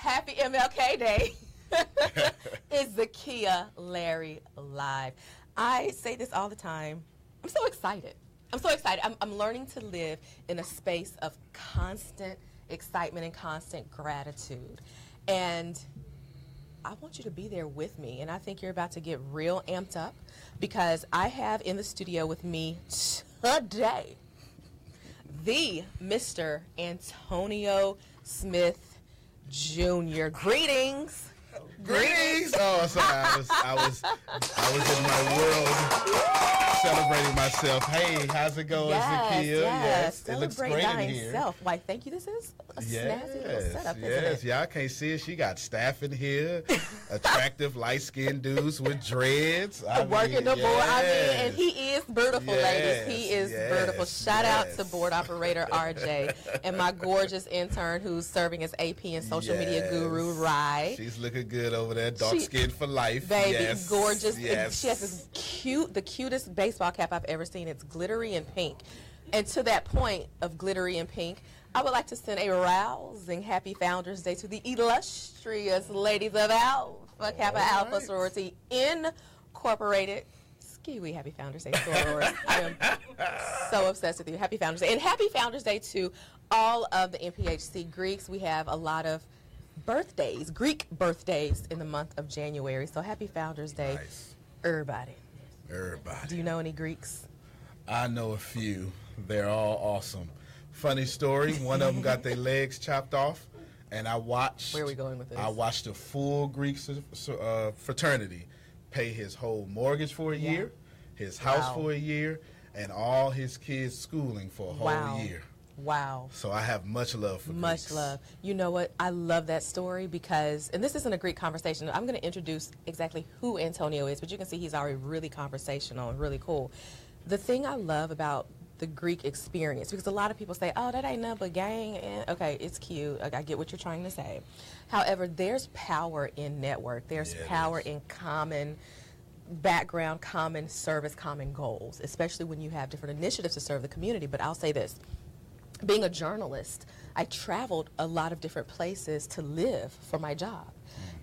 Happy MLK Day. It's Zakiya Larry live. I say this all the time. I'm so excited. I'm learning to live in a space of constant excitement and constant gratitude. And I want you to be there with me. And I think you're about to get real amped up because I have in the studio with me today the Mr. Antonio Smith Jr. Greetings. Greetings. Oh, sorry. I was in my world celebrating myself. Hey, how's it going, Zakiya? Yes. It looks Celebrate great in thine here. self. Why, thank you. This is a snazzy little setup, isn't Yes, it? y'all can't see it. She got staff in here, attractive, light-skinned dudes with dreads. Working the board. yes. And he is beautiful, Yes, ladies. He is yes, beautiful. Shout out to yes. board operator RJ and my gorgeous intern who's serving as AP and social media guru, Rye. She's looking good over there, dark skin for life. Baby, Yes, gorgeous. yes. She has this the cutest baseball cap I've ever seen. It's glittery and pink. And to that point of glittery and pink, I would like to send a rousing happy Founders Day to the illustrious ladies of Alpha Kappa Alpha Sorority Incorporated. Ski-wee, happy Founders Day, sorors. I am so obsessed with you. Happy Founders Day. And happy Founders Day to all of the NPHC Greeks. We have a lot of birthdays, Greek birthdays in the month of January. So happy Founders Day, Nice. everybody. Everybody. Do you know any Greeks? I know a few. They're all awesome. Funny story, one of them got their legs chopped off, and I watched... Where are we going with this? I watched a full Greek fraternity pay his whole mortgage for a year, his house for a year, and all his kids' schooling for a whole year. Wow. So I have much love for Much Greeks. love. You know what? I love that story because, and this isn't a Greek conversation. I'm going to introduce exactly who Antonio is, but you can see he's already really conversational and really cool. The thing I love about the Greek experience, because a lot of people say, oh, that ain't nothing but gang. And, okay, it's cute. I get what you're trying to say. However, there's power in network. There's power in common background, common service, common goals, especially when you have different initiatives to serve the community. But I'll say this. Being a journalist, I traveled a lot of different places to live for my job.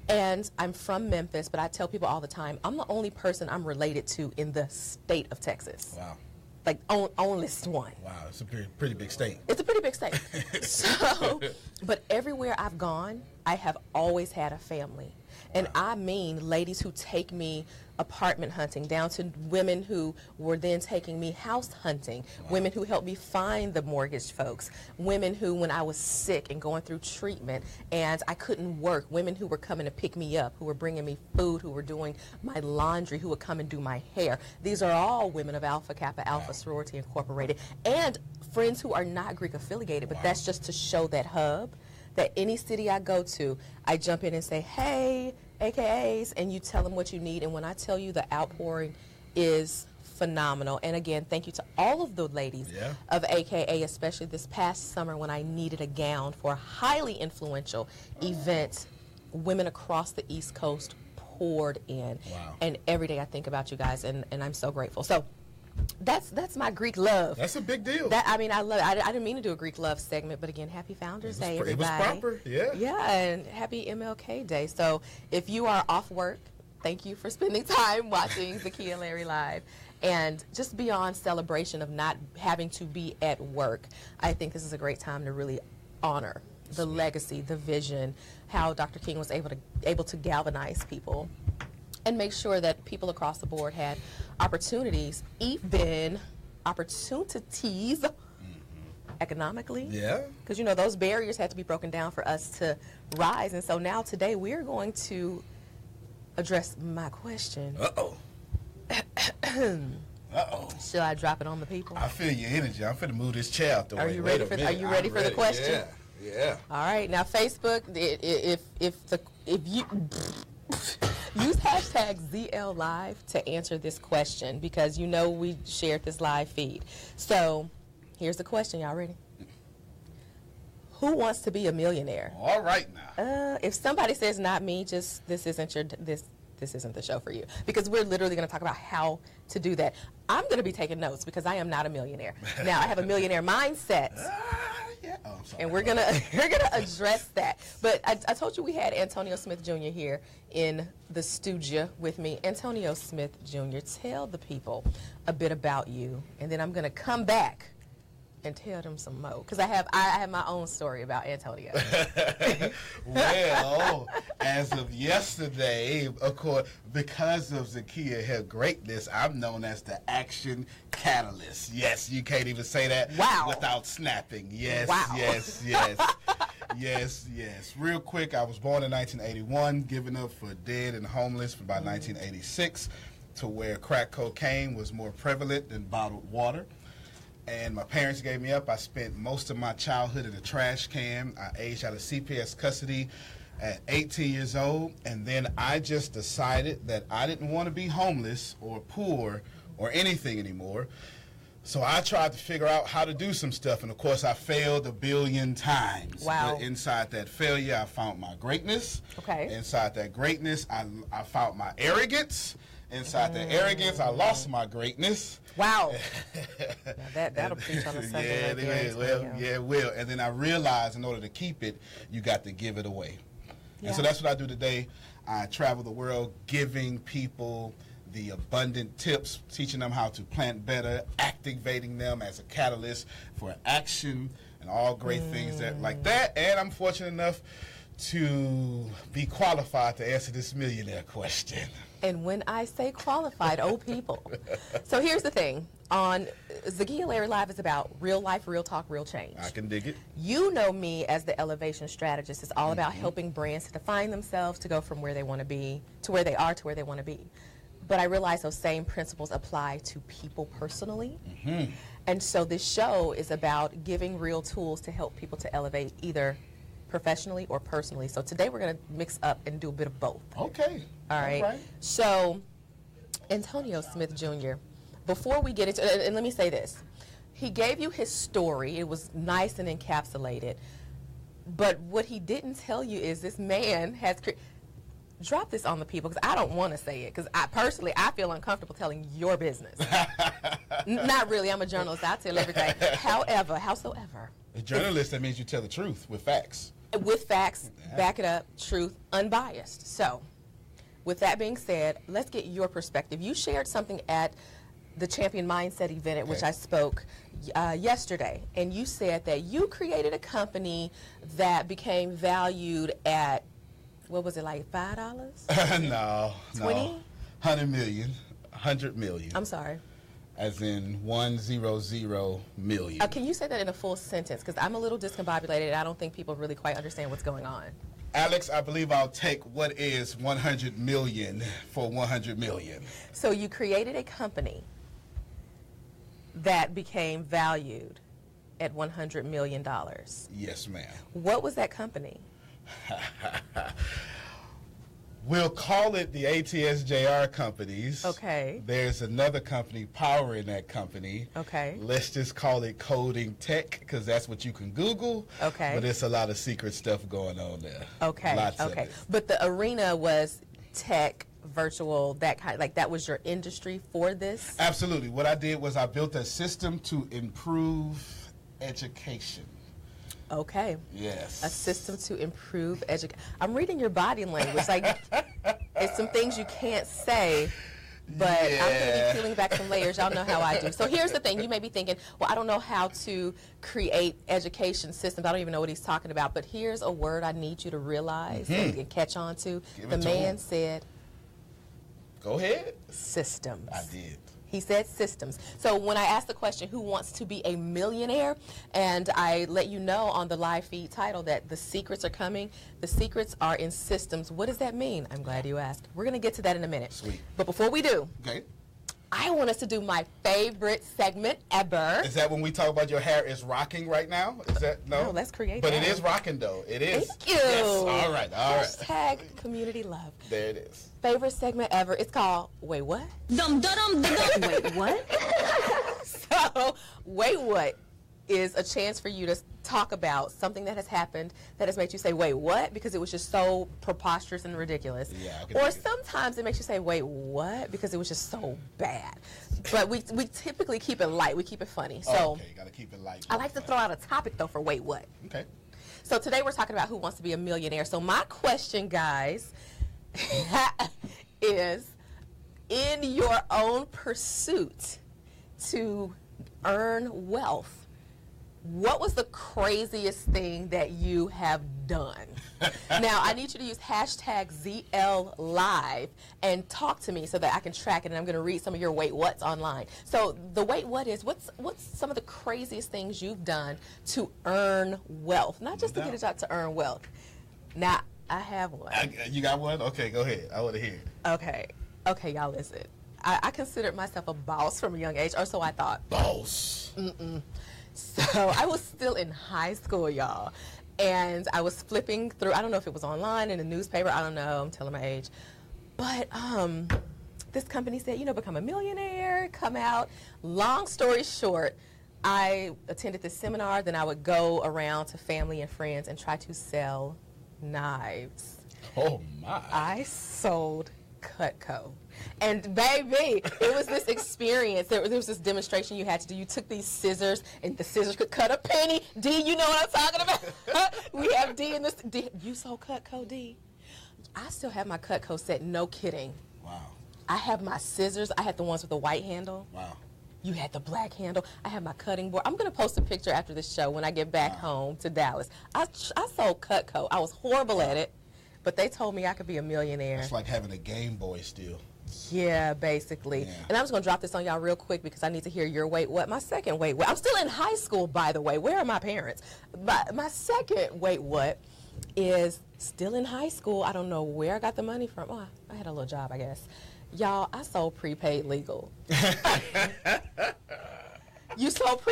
And I'm from Memphis, but I tell people all the time, I'm the only person I'm related to in the state of Texas. Wow. Like, only one. Wow, it's a pretty big state. It's a pretty big state. So, but everywhere I've gone, I have always had a family. And I mean ladies who take me apartment hunting, down to women who were then taking me house hunting, women who helped me find the mortgage folks, women who, when I was sick and going through treatment and I couldn't work, women who were coming to pick me up, who were bringing me food, who were doing my laundry, who would come and do my hair. These are all women of Alpha Kappa Alpha Sorority Incorporated, and friends who are not Greek affiliated, but that's just to show that hub, that any city I go to, I jump in and say, hey, AKAs, and you tell them what you need. And when I tell you the outpouring is phenomenal. And again, thank you to all of the ladies of AKA, especially this past summer when I needed a gown for a highly influential event. Women across the East Coast poured in. Wow. And every day I think about you guys, and I'm so grateful. So that's my Greek love. That's a big deal. I mean, I love it. I didn't mean to do a Greek love segment, but again, happy Founders Day, everybody. It was proper, Yeah, and happy MLK Day. So if you are off work, thank you for spending time watching Zakiya Larry live. And just beyond celebration of not having to be at work, I think this is a great time to really honor the legacy, the vision, how Dr. King was able to galvanize people and make sure that people across the board had opportunities, economically. Yeah. Because, you know, those barriers had to be broken down for us to rise. And so now today we're going to address my question. Uh-oh. Uh-oh. Should I drop it on the people? I feel your energy. I'm finna move this chair out the way. Are you ready for the question? Yeah. All right. Now, Facebook, if you use hashtag ZL Live to answer this question, because you know we shared this live feed. So here's the question. Y'all ready? Who wants to be a millionaire? All right now. If somebody says not me, just this isn't the show for you, because we're literally going to talk about how to do that. I'm going to be taking notes because I am not a millionaire. Now, I have a millionaire mindset. Yeah. Oh. And we're gonna address that. But I told you we had Antonio Smith Jr. here in the studio with me. Antonio Smith Jr., tell the people a bit about you, and then I'm gonna come back and tell them some more, because I have my own story about Antonio. Well, as of yesterday, of course, because of Zakiya's greatness, I'm known as the action catalyst. Yes, you can't even say that without snapping. Yes, yes, yes. Yes, yes. Real quick, I was born in 1981, given up for dead and homeless by 1986, to where crack cocaine was more prevalent than bottled water. And my parents gave me up. I spent most of my childhood in a trash can. I aged out of CPS custody at 18 years old. And then I just decided that I didn't want to be homeless or poor or anything anymore. So I tried to figure out how to do some stuff. And, of course, I failed 1 billion times. Wow. But inside that failure, I found my greatn't. Okay. Inside that greatness, I found my arrogance. Inside that arrogance, I lost my greatness. Wow. Now that'll preach on a Sunday. Yeah, it will. And then I realized in order to keep it, you got to give it away. Yeah. And so that's what I do today. I travel the world giving people the abundant tips, teaching them how to plant better, activating them as a catalyst for action and all great things that like that. And I'm fortunate enough to be qualified to answer this millionaire question. And when I say qualified, oh people. So here's the thing. On Zakiya Larry Live is about real life, real talk, real change. I can dig it. You know me as the elevation strategist. It's all about helping brands to define themselves, to go from where they want to be, to where they are, to where they want to be. But I realize those same principles apply to people personally. And so this show is about giving real tools to help people to elevate either professionally or personally. So today we're going to mix up and do a bit of both. Okay. All right. So Antonio Smith Jr., before we get into it, and let me say this. He gave you his story. It was nice and encapsulated. But what he didn't tell you is this man has drop this on the people, because I don't want to say it, because I feel uncomfortable telling your business. Not really. I'm a journalist. I tell everything. Howsoever. A journalist, that means you tell the truth with facts. With facts, back it up, truth, unbiased. So, with that being said, let's get your perspective. You shared something at the Champion Mindset event at which I spoke yesterday, and you said that you created a company that became valued at, what was it, like $5? No. 20? 100 million. 100 million. I'm sorry. As in 100 million. Can you say that in a full sentence? Because I'm a little discombobulated. I don't think people really quite understand what's going on. Alex, I believe I'll take what is 100 million for 100 million. So you created a company that became valued at $100 million. Yes, ma'am. What was that company? We'll call it the ATSJR companies. Okay. There's another company powering that company. Okay. Let's just call it Coding Tech, because that's what you can Google. Okay. But it's a lot of secret stuff going on there. Okay. Lots of okay. it. But the arena was tech, virtual, that kind, like that was your industry for this? Absolutely. What I did was I built a system to improve education. Okay. Yes. A system to improve education. I'm reading your body language. Like, it's some things you can't say, but I'm going to be peeling back some layers. Y'all know how I do. So here's the thing. You may be thinking, well, I don't know how to create education systems. I don't even know what he's talking about. But here's a word I need you to realize and catch on to. The man said, go ahead. Systems. I did. He said systems. So when I asked the question, who wants to be a millionaire, and I let you know on the live feed title that the secrets are coming, the secrets are in systems. What does that mean? I'm glad you asked. We're going to get to that in a minute. Sweet. But before we do, okay, I want us to do my favorite segment ever. Is that when we talk about your hair is rocking right now? Is that, no? No, let's create But that. it is rocking, though. It is. Thank you. Yes, all right, all right. Hashtag community love. There it is. Favorite segment ever. It's called Wait What? Dum dum dum. Wait what? So, wait what? is a chance for you to talk about something that has happened that has made you say, wait, what? Because it was just so preposterous and ridiculous. Yeah, or sometimes it makes you say, wait, what? Because it was just so bad. But we typically keep it light. We keep it funny. So okay, got to keep it light. I like to throw out a topic, though, for wait, what? Okay. So today we're talking about who wants to be a millionaire. So my question, guys, is in your own pursuit to earn wealth, what was the craziest thing that you have done? Now, I need you to use hashtag ZLLive and talk to me so that I can track it, and I'm going to read some of your wait what's online. So the wait what is, what's some of the craziest things you've done to earn wealth? Not just to get a job, to earn wealth. Now, I have one. You got one? Okay, go ahead. I want to hear it. Okay, y'all listen. I considered myself a boss from a young age, or so I thought. Boss. So I was still in high school, y'all, and I was flipping through, I don't know if it was online, in a newspaper, I don't know, I'm telling my age, but this company said, you know, become a millionaire, come out. Long story short, I attended this seminar, then I would go around to family and friends and try to sell knives. Oh, my. I sold Cutco. And baby, it was this experience. There was this demonstration you had to do. You took these scissors, and the scissors could cut a penny. D, you know what I'm talking about? We have D in this. D, you sold Cutco, D? I still have my Cutco set, no kidding. Wow. I have my scissors. I had the ones with the white handle. Wow. You had the black handle. I have my cutting board. I'm going to post a picture after this show when I get back home to Dallas. I sold Cutco. I was horrible at it, but they told me I could be a millionaire. It's like having a Game Boy still. Yeah, basically. Yeah. And I'm just going to drop this on y'all real quick because I need to hear your wait what. My second wait what. I'm still in high school, by the way. Where are my parents? But my second wait what is still in high school. I don't know where I got the money from. Oh, I had a little job, I guess. Y'all, I sold prepaid legal. You sold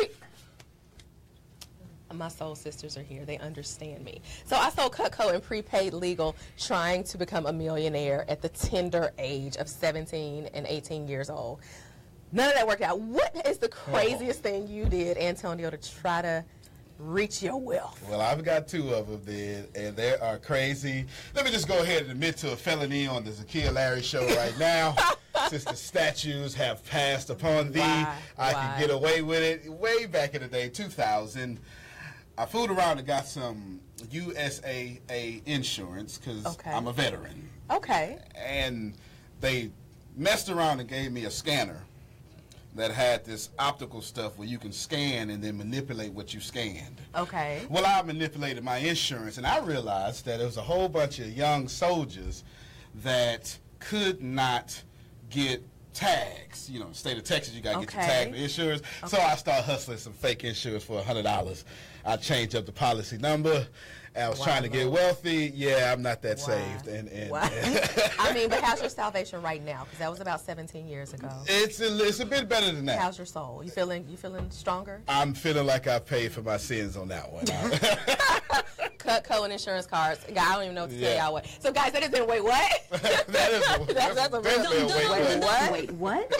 my soul sisters are here. They understand me. So I sold Cutco and prepaid legal, trying to become a millionaire at the tender age of 17 and 18 years old. None of that worked out. What is the craziest thing you did, Antonio, to try to reach your wealth? Well, I've got two of them then, and they are crazy. Let me just go ahead and admit to a felony on the Zakiya Larry show right now. Since the statues have passed upon thee, I can get away with it. Way back in the day, 2000, I fooled around and got some USAA insurance because I'm a veteran. Okay. And they messed around and gave me a scanner that had this optical stuff where you can scan and then manipulate what you scanned. Okay. Well, I manipulated my insurance, and I realized that there was a whole bunch of young soldiers that could not get tags. You know, in the state of Texas, you got to get your tag for insurance. So I started hustling some fake insurance for $100. I changed up the policy number. I was trying to get wealthy. Yeah, I'm not that saved. And I mean, but how's your salvation right now? Because that was about 17 years ago. It's a bit better than that. How's your soul? You feeling stronger? I'm feeling like I paid for my sins on that one. Cutco and insurance cards. I don't even know what to tell y'all what. So guys, that has been wait what? that's a real wait what?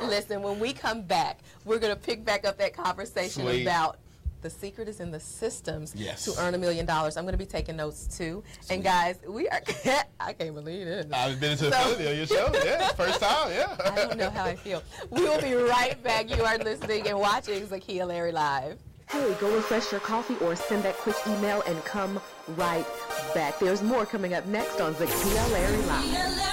Listen, when we come back, we're gonna pick back up that conversation about the secret is in the systems to earn $1 million. I'm going to be taking notes too. And guys, we are, I can't believe it. I've been to the Philly on your show. Yeah, first time, yeah. I don't know how I feel. We will be right back. You are listening and watching Zakiya Larry Live. Hey, go refresh your coffee or send that quick email and come right back. There's more coming up next on Zakiya Larry Live.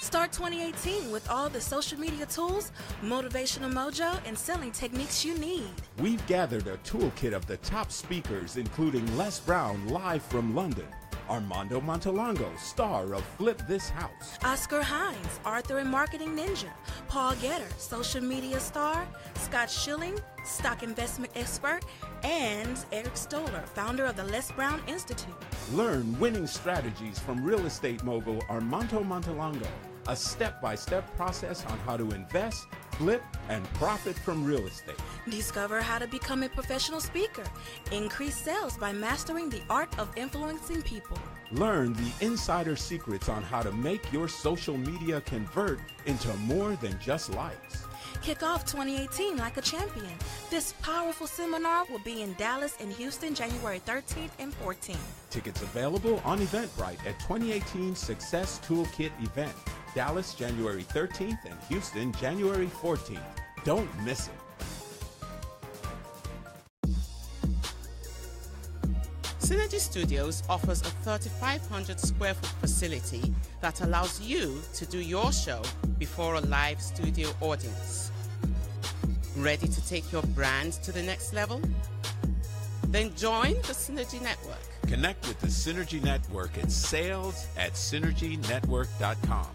Start 2018 with all the social media tools, motivational mojo, and selling techniques you need. We've gathered a toolkit of the top speakers, including Les Brown live from London, Armando Montalongo, star of Flip This House, Oscar Hines, author and marketing ninja, Paul Getter, social media star, Scott Schilling, stock investment expert, and Eric Stoller, founder of the Les Brown Institute. Learn winning strategies from real estate mogul Armando Montalongo, a step-by-step process on how to invest, flip, and profit from real estate. Discover how to become a professional speaker. Increase sales by mastering the art of influencing people. Learn the insider secrets on how to make your social media convert into more than just likes. Kick off 2018 like a champion. This powerful seminar will be in Dallas and Houston January 13th and 14th. Tickets available on Eventbrite at 2018 Success Toolkit event. Dallas January 13th and Houston January 14th. Don't miss it. Synergy Studios offers a 3,500 square foot facility that allows you to do your show before a live studio audience. Ready to take your brand to the next level? Then join the Synergy Network. Connect with the Synergy Network at sales@synergynetwork.com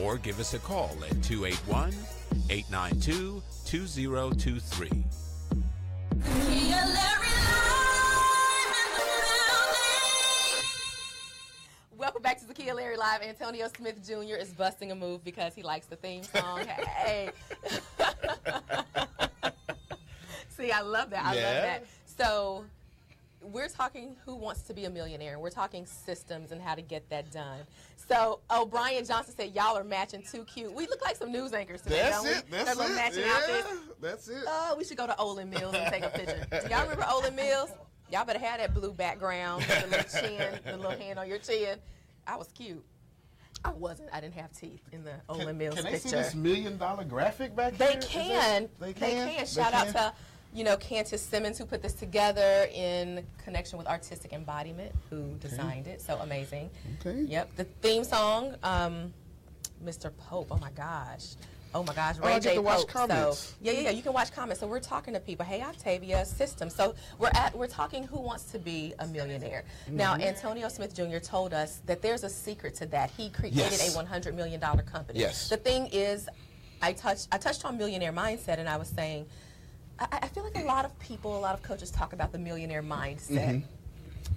or give us a call at 281-892-2023. Zakiya Larry. Welcome back to Zakiya Larry Live. Antonio Smith Jr. is busting a move because he likes the theme song. Hey. See, I love that. I love that. So we're talking who wants to be a millionaire. We're talking systems and how to get that done. So O'Brien Johnson said, y'all are matching too cute. We look like some news anchors today, don't we? That's it. Matching outfits. That's it. Oh, we should go to Olin Mills and take a picture. Do y'all remember Olin Mills? Y'all better have that blue background, the little chin, the little hand on your chin. I was cute. I wasn't. I didn't have teeth in the Olin Mills picture. Can they see this $1 million graphic back They here? can. They can. Shout out to, Candace Simmons, who put this together in connection with Artistic Embodiment, who designed it. So amazing. Okay. Yep. The theme song, Mr. Pope. Oh my gosh. Ray I J. get to watch Pope. comments. So yeah, you can watch comments. So we're talking to people. Hey, Octavia, system. So we're talking who wants to be a millionaire. Now, Antonio Smith Jr. told us that there's a secret to that. He created a $100 million company. Yes. The thing is, I touched on millionaire mindset, and I was saying, I feel like a lot of people, a lot of coaches talk about the millionaire mindset.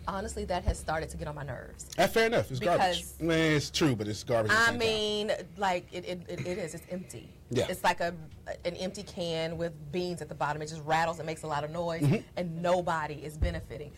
Honestly, that has started to get on my nerves. Fair enough. It's garbage. It's true, but it's garbage. I mean, like it is. It's empty. Yeah. It's like an empty can with beans at the bottom. It just rattles. It makes a lot of noise, and nobody is benefiting.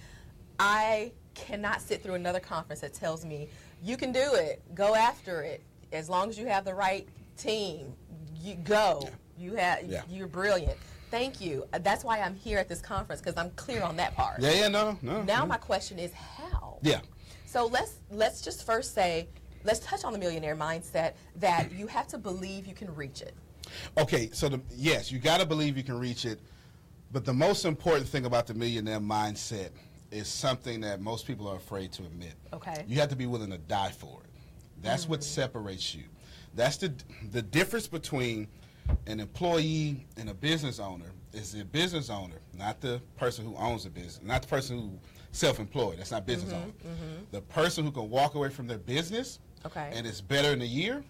I cannot sit through another conference that tells me you can do it. Go after it. As long as you have the right team, you go. You're brilliant. Thank you. That's why I'm here at this conference, because I'm clear on that part. No. Now my question is how? Yeah. So let's just first say, let's touch on the millionaire mindset, that you have to believe you can reach it. Okay, so yes, you got to believe you can reach it, but the most important thing about the millionaire mindset is something that most people are afraid to admit. Okay. You have to be willing to die for it. That's what separates you. That's the difference between an employee and a business owner. Is the business owner, not the person who owns the business, not the person who self-employed. That's not business owner. The person who can walk away from their business and it's better in a year,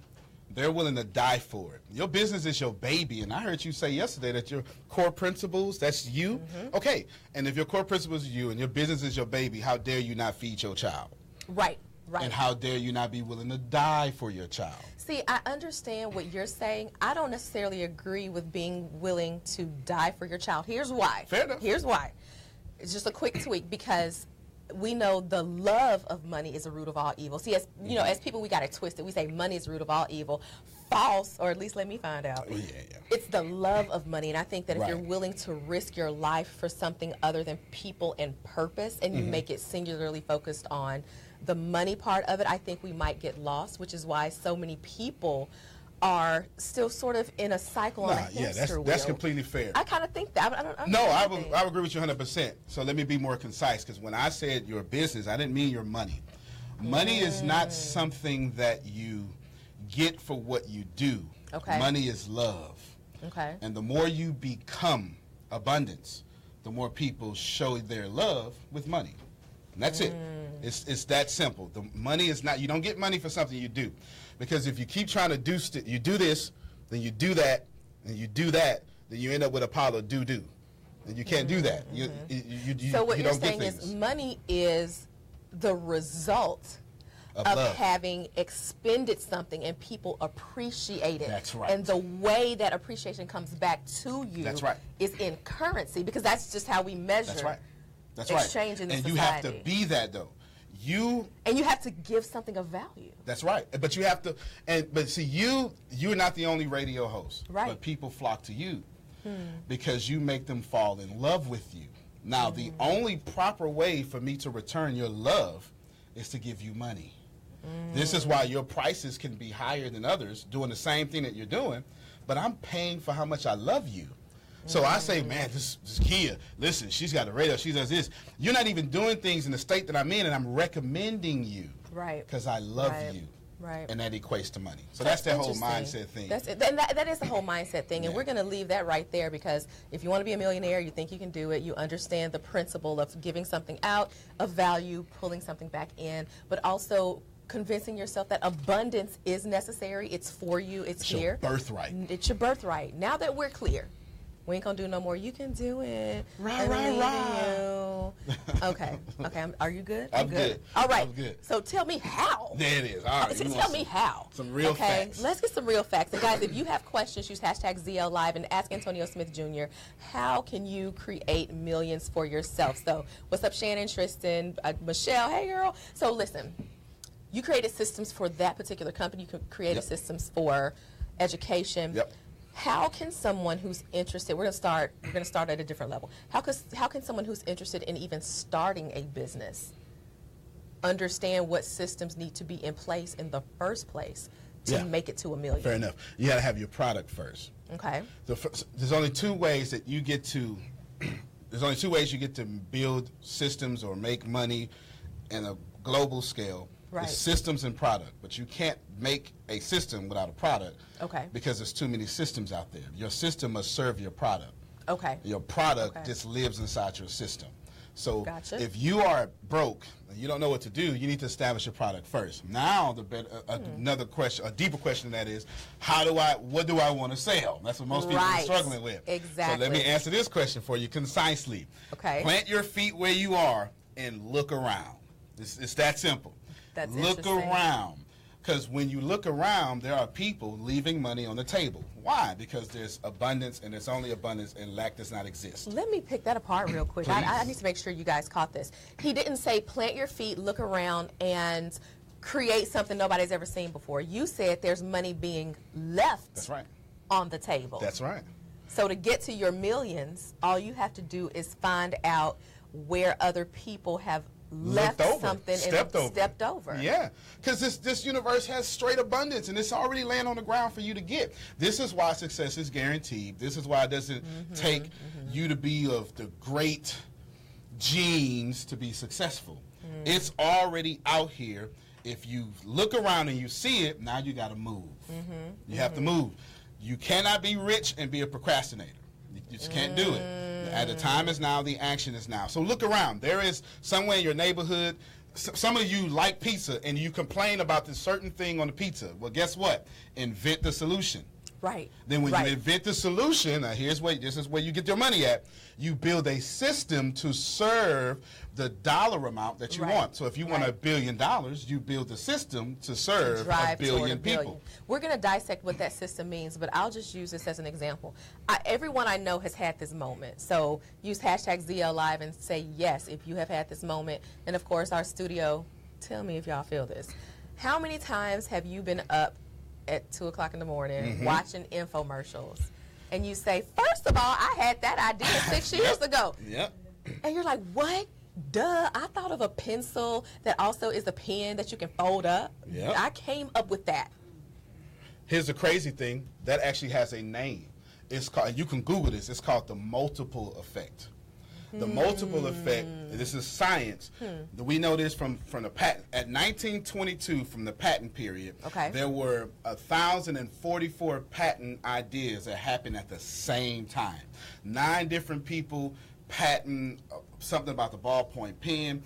they're willing to die for it. Your business is your baby, and I heard you say yesterday that your core principles, that's you. Okay, and if your core principles is you and your business is your baby, how dare you not feed your child? Right. And how dare you not be willing to die for your child? See, I understand what you're saying. I don't necessarily agree with being willing to die for your child. Here's why. Fair enough. Here's why. It's just a quick tweak, because we know the love of money is the root of all evil. See, as as people, we got it twisted. We say money is the root of all evil. False, or at least let me find out. It's the love of money, and I think that if you're willing to risk your life for something other than people and purpose, and you make it singularly focused on the money part of it, I think we might get lost, which is why so many people are still sort of in a cycle on a hamster wheel. That's completely fair. I kind of think that. I would agree with you 100%. So let me be more concise, because when I said your business, I didn't mean your money. Money is not something that you get for what you do. Okay. Money is love. Okay. And the more you become abundance, the more people show their love with money. And that's it. It's that simple. The money is not, you don't get money for something you do. Because if you keep trying to do, you do this, then you do that, and you do that, then you end up with Apollo do-do. And you can't do that. So what you're saying is money is the result of having expended something and people appreciate it. That's right. And the way that appreciation comes back to you is in currency, because that's just how we measure That's right. exchange in the society. And you have to be that, though. And you have to give something of value. That's right. But you have to, but see, you're not the only radio host. Right. But people flock to you because you make them fall in love with you. Now, the only proper way for me to return your love is to give you money. This is why your prices can be higher than others doing the same thing that you're doing, but I'm paying for how much I love you. So I say, man, this Kia, listen, she's got a radio, she does this. You're not even doing things in the state that I'm in, and I'm recommending you. Right. Because I love you. Right. And that equates to money. So that's that whole mindset thing. That's it. That is the whole mindset thing. And we're going to leave that right there, because if you want to be a millionaire, you think you can do it, you understand the principle of giving something out of value, pulling something back in, but also convincing yourself that abundance is necessary. It's for you. It's here. Your birthright. It's your birthright. Now that we're clear, we ain't gonna do no more. You can do it. Right. Okay. Are you good? I'm good. All right. I'm good. So tell me how. There it is. All right. Tell me how. Some real facts. Let's get some real facts. And guys, if you have questions, use hashtag ZL Live and ask Antonio Smith Jr. How can you create millions for yourself? So what's up, Shannon, Tristan, Michelle? Hey, girl. So listen, you created systems for that particular company. You created systems for education. Yep. How can someone who's interested, we're going to start at a different level. How can someone who's interested in even starting a business understand what systems need to be in place in the first place to make it to $1 million? Fair enough. You got to have your product first. Okay. There's only two ways that you get to build systems or make money in a global scale. Right. It's systems and product, but you can't make a system without a product. Okay. Because there's too many systems out there. Your system must serve your product. Okay. Your product just lives inside your system. So Gotcha. if you are broke and you don't know what to do, you need to establish your product first. Now another question, a deeper question than that is, what do I want to sell? That's what most people are struggling with. Exactly. So let me answer this question for you concisely. Okay. Plant your feet where you are and look around. It's that simple. That's look around. Because when you look around, there are people leaving money on the table. Why? Because there's abundance, and there's only abundance, and lack does not exist. Let me pick that apart real quick. I need to make sure you guys caught this. He didn't say plant your feet, look around, and create something nobody's ever seen before. You said there's money being left That's right. on the table. That's right. So to get to your millions, all you have to do is find out where other people have left something and stepped over. Yeah, because this universe has straight abundance, and it's already laying on the ground for you to get. This is why success is guaranteed. This is why it doesn't take you to be of the great genes to be successful. It's already out here. If you look around and you see it, now you got to move. You have to move. You cannot be rich and be a procrastinator. You just can't do it. The time is now, the action is now. So look around. There is somewhere in your neighborhood, some of you like pizza and you complain about this certain thing on the pizza. Well, guess what? Invent the solution. Right. Then when you invent the solution, this is where you get your money at. You build a system to serve the dollar amount that you want. So if you want $1 billion, you build a system to serve $1 billion people. We're going to dissect what that system means, but I'll just use this as an example. Everyone I know has had this moment. So use hashtag ZL Live and say yes if you have had this moment. And of course, our studio, tell me if y'all feel this. How many times have you been up at 2 o'clock in the morning watching infomercials? And you say, first of all, I had that idea 6 years ago. Yep. And you're like, what? Duh, I thought of a pencil that also is a pen that you can fold up. Yep. I came up with that. Here's the crazy thing. That actually has a name. It's called, you can Google this, it's called the multiple effect. The multiple effect, this is science. We know this from the patent. At 1922, from the patent period, there were 1,044 patent ideas that happened at the same time. 9 different people patent something about the ballpoint pen.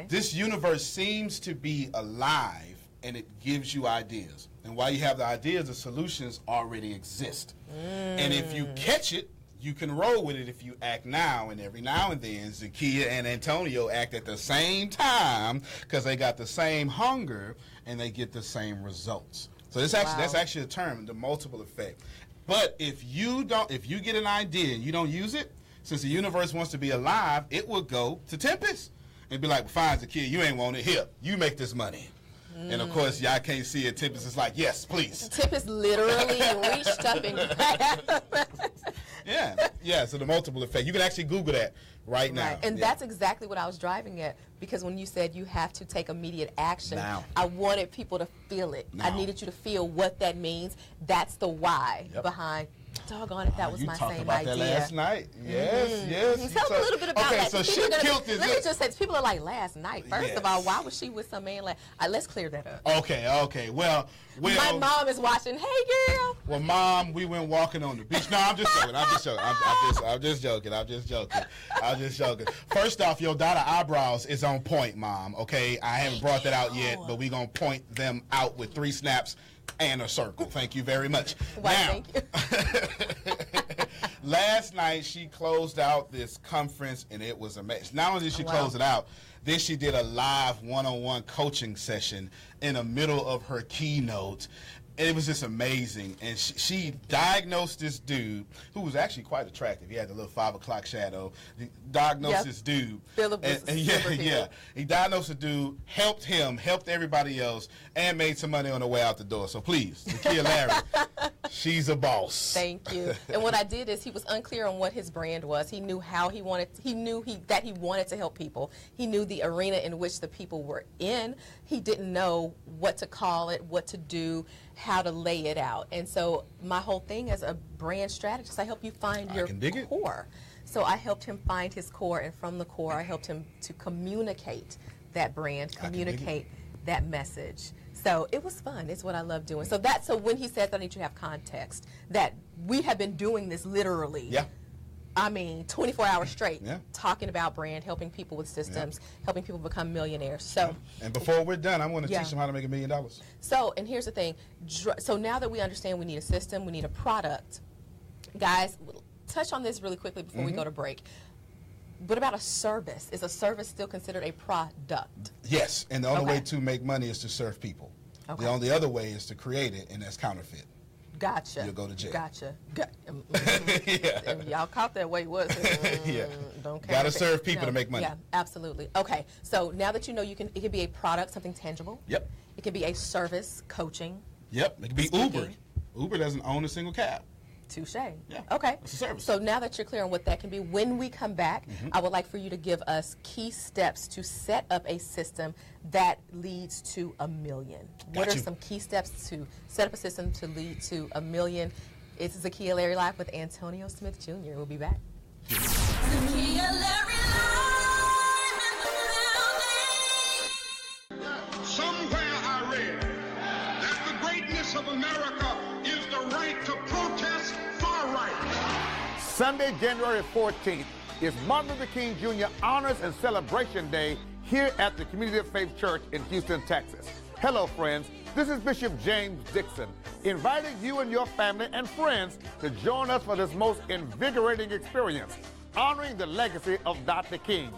This universe seems to be alive, and it gives you ideas. And while you have the ideas, the solutions already exist. And if you catch it, you can roll with it if you act now, and every now and then Zakiya and Antonio act at the same time because they got the same hunger and they get the same results. So this actually that's actually a term, the multiple effect. But if you get an idea and you don't use it, since the universe wants to be alive, it will go to Tempest. and be like, fine, Zakiya, you ain't want it. Here, you make this money. And of course, y'all can't see it. Tip is like, yes, please. Tip is literally reached up and grabbed. Yeah. So the multiple effect. You can actually Google that right now. And that's exactly what I was driving at, because when you said you have to take immediate action, I wanted people to feel it. I needed you to feel what that means. That's the why behind. Doggone it, that was my same idea. You talked about that last night. Yes. Tell me a little bit about that. So she killed this. Let me just say, people are like, last night. First of all, why was she with some man? Let's clear that up. Okay. Well, my mom is watching. Hey, girl. Well, Mom, we went walking on the beach. No, I'm just joking. I'm just joking. First off, your daughter eyebrows is on point, Mom. Okay, I haven't brought that out yet, but we're gonna point them out with 3 snaps and a circle. Thank you very much. Thank you. Last night she closed out this conference and it was amazing. Not only did she close it out, then she did a live one-on-one coaching session in the middle of her keynote. It was just amazing. And she diagnosed this dude who was actually quite attractive. He had the little 5 o'clock shadow. He diagnosed this dude. Philip was He diagnosed the dude, helped him, helped everybody else, and made some money on the way out the door. So please, Zakiya Larry, she's a boss. Thank you. And what I did is he was unclear on what his brand was. He knew how he wanted. He knew that he wanted to help people. He knew the arena in which the people were in. He didn't know what to call it, what to do, how to lay it out. And so my whole thing as a brand strategist, I help you find your core. So I helped him find his core, and from the core I helped him to communicate that brand, communicate that message. So it was fun. It's what I love doing. So when he says I need you to have context, that we have been doing this literally. Yeah. I mean, 24 hours straight, talking about brand, helping people with systems, helping people become millionaires. So, and before we're done, I'm going to teach them how to make $1 million. So, and here's the thing. So now that we understand we need a system, we need a product, guys, touch on this really quickly before we go to break. What about a service? Is a service still considered a product? Yes, and the only way to make money is to serve people. The only other way is to create it, and that's counterfeit. Gotcha. You'll go to jail. Gotcha. Y'all caught that way, was it? Don't got to serve people to make money. Yeah, absolutely. Okay, so now that you know it can be a product, something tangible. Yep. It can be a service, coaching. Yep. It can be Uber. Uber doesn't own a single cab. Touche. Yeah. Okay. It's a service. So now that you're clear on what that can be, when we come back, I would like for you to give us key steps to set up a system that leads to $1 million. What are some key steps to set up a system to lead to $1 million? It's Zakiya Larry Live with Antonio Smith Jr. We'll be back. Zakiya Larry Live in the building. Somewhere I read that the greatness of America is the right to protest far right. Sunday, January 14th is Martin Luther King Jr. Honors and Celebration Day here at the Community of Faith Church in Houston, Texas. Hello, friends. This is Bishop James Dixon, inviting you and your family and friends to join us for this most invigorating experience, honoring the legacy of Dr. King.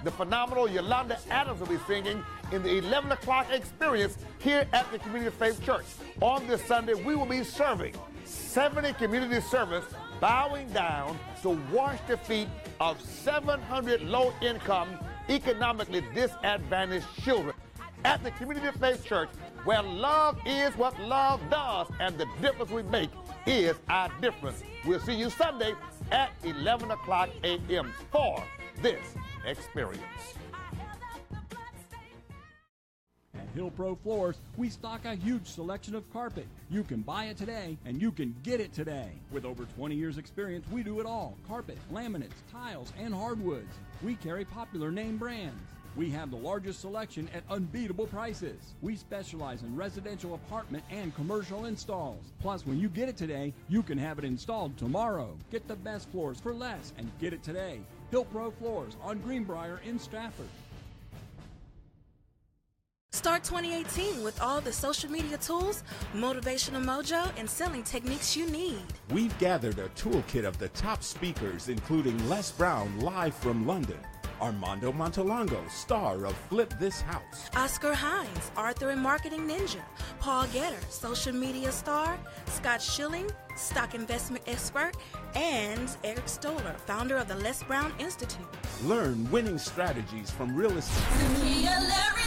The phenomenal Yolanda Adams will be singing in the 11 o'clock experience here at the Community of Faith Church. On this Sunday, we will be serving 70 community servants, bowing down to wash the feet of 700 low-income, economically disadvantaged children at the Community of Faith Church, where love is what love does, and the difference we make is our difference. We'll see you Sunday at 11 o'clock a.m. for this experience. At Hill Pro Floors, we stock a huge selection of carpet. You can buy it today, and you can get it today. With over 20 years experience, we do it all. Carpet, laminates, tiles, and hardwoods. We carry popular name brands. We have the largest selection at unbeatable prices. We specialize in residential apartment and commercial installs. Plus, when you get it today, you can have it installed tomorrow. Get the best floors for less and get it today. Hill Pro Floors on Greenbrier in Stratford. Start 2018 with all the social media tools, motivational mojo, and selling techniques you need. We've gathered a toolkit of the top speakers, including Les Brown live from London, Armando Montalongo, star of Flip This House, Oscar Hines, Author and Marketing Ninja, Paul Getter, social media star, Scott Schilling, stock investment expert, and Eric Stoller, founder of the Les Brown Institute. Learn winning strategies from real estate. Zakiya Larry.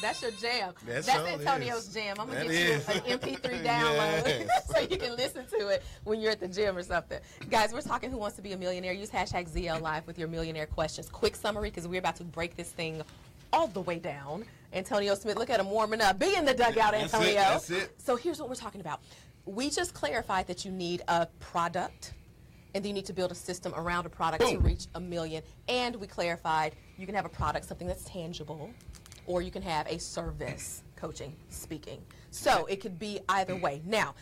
That's your jam. That's Antonio's jam. I'm going to get you an MP3 download so you can listen to it when you're at the gym or something. Guys, we're talking Who Wants to Be a Millionaire. Use hashtag ZL Live with your millionaire questions. Quick summary, because we're about to break this thing all the way down. Antonio Smith, look at him warming up. Be in the dugout, Antonio. That's it. So here's what we're talking about. We just clarified that you need a product, and then you need to build a system around a product to reach a million. And we clarified you can have a product, something that's tangible, or you can have a service, coaching, speaking. So it could be either way. Now,